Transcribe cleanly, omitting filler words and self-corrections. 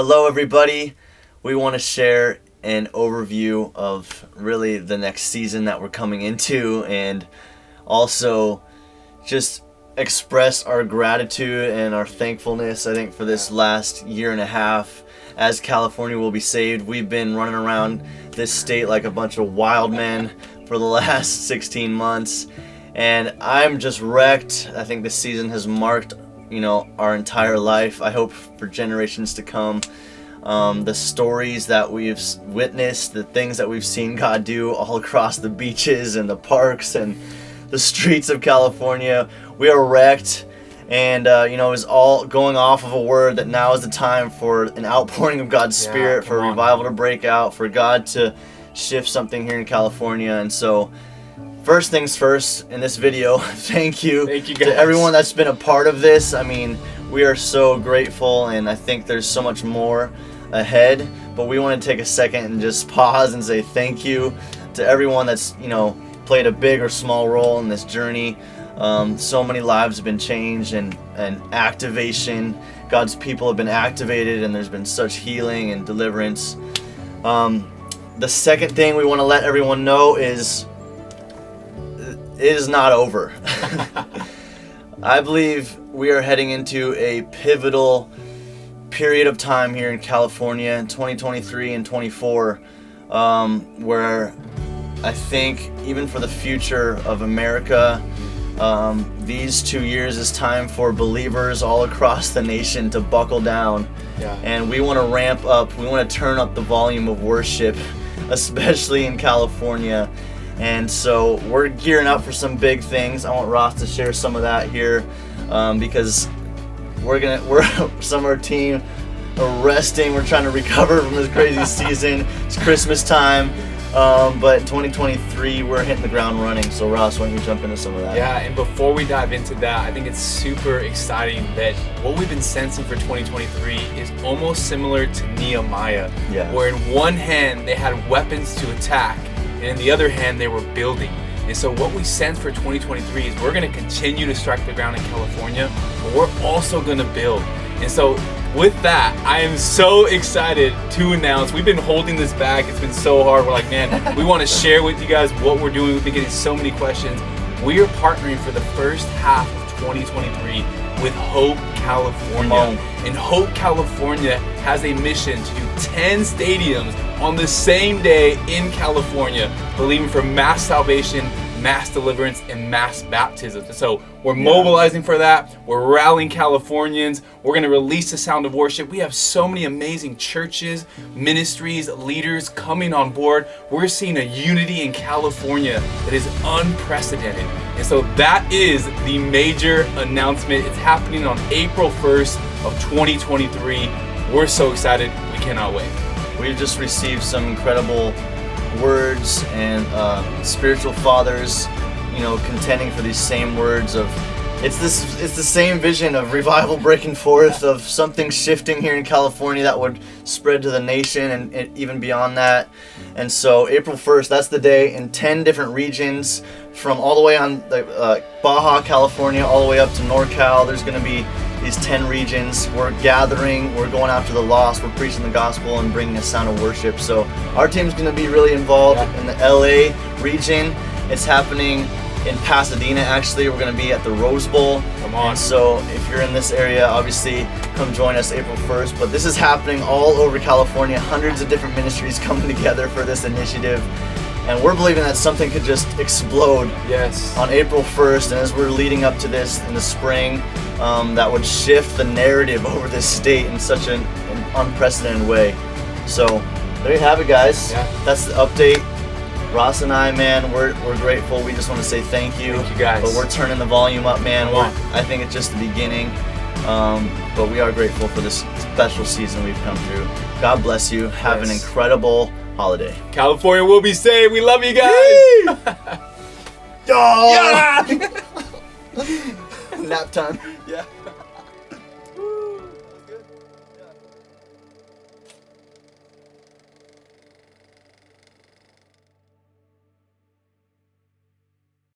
Hello, everybody. We want to share an overview of really the next season that we're coming into, and also just express our gratitude and our thankfulness, I think, for this last year and a half. As California will be saved, we've been running around this state like a bunch of wild men for the last 16 months, and I'm just wrecked. I think this season has marked our entire life. I hope for generations to come. The stories that we've witnessed, the things that we've seen God do all across the beaches and the parks and the streets of California. We are wrecked, and it was all going off of a word that now is the time for an outpouring of God's Spirit, for revival to break out, for God to shift something here in California. And so, first things first, in this video, thank you to everyone that's been a part of this. I mean, we are so grateful, and I think there's so much more ahead, but we want to take a second and just pause and say thank you to everyone that's played a big or small role in this journey. So many lives have been changed and activation. God's people have been activated, and there's been such healing and deliverance. The second thing we want to let everyone know is it is not over. I believe we are heading into a pivotal period of time here in California in 2023 and 24, where I think even for the future of America, these 2 years is time for believers all across the nation to buckle down. And we want to ramp up, we want to turn up the volume of worship, especially in California. And so we're gearing up for some big things. I want Ross to share some of that here, because we're some of our team are resting. We're trying to recover from this crazy season. It's Christmas time, but in 2023 we're hitting the ground running. So Ross, why don't you jump into some of that? Yeah, and before we dive into that, I think it's super exciting that what we've been sensing for 2023 is almost similar to Nehemiah, where in one hand they had weapons to attack, and in the other hand they were building. And so what we sense for 2023 is we're going to continue to strike the ground in California, but we're also going to build. And so with that, I am so excited to announce, we've been holding this back. It's been so hard. We're like, man, we want to share with you guys what we're doing. We've been getting so many questions. We are partnering for the first half of 2023 with Hope California. And Hope California has a mission to do 10 stadiums on the same day in California, believing for mass salvation, mass deliverance, and mass baptism. So we're mobilizing for that. We're rallying Californians. We're going to release the sound of worship. We have so many amazing churches, ministries, leaders coming on board. We're seeing a unity in California that is unprecedented. And so that is the major announcement. It's happening on April 1st of 2023. We're so excited. We cannot wait. We've just received some incredible words and spiritual fathers, contending for these same words of it's the same vision of revival breaking forth, of something shifting here in California that would spread to the nation and even beyond that. And so April 1st, that's the day, in 10 different regions, from all the way on the Baja California all the way up to NorCal. There's going to be these 10 regions. We're gathering, we're going after the lost, we're preaching the gospel and bringing a sound of worship. So our team's going to be really involved in the LA region. It's happening in Pasadena, actually. We're going to be at the Rose Bowl. Come on. And so if you're in this area, obviously come join us April 1st. But this is happening all over California. Hundreds of different ministries coming together for this initiative. And we're believing that something could just explode on April 1st. And as we're leading up to this in the spring, that would shift the narrative over this state in such an unprecedented way. So there you have it, guys. That's the update. Ross and I, man, we're grateful. We just want to say thank you. Thank you, guys. But we're turning the volume up, man. I think it's just the beginning. But we are grateful for this special season we've come through. God bless you. Have an incredible holiday. California will be saved. We love you guys. Nap time.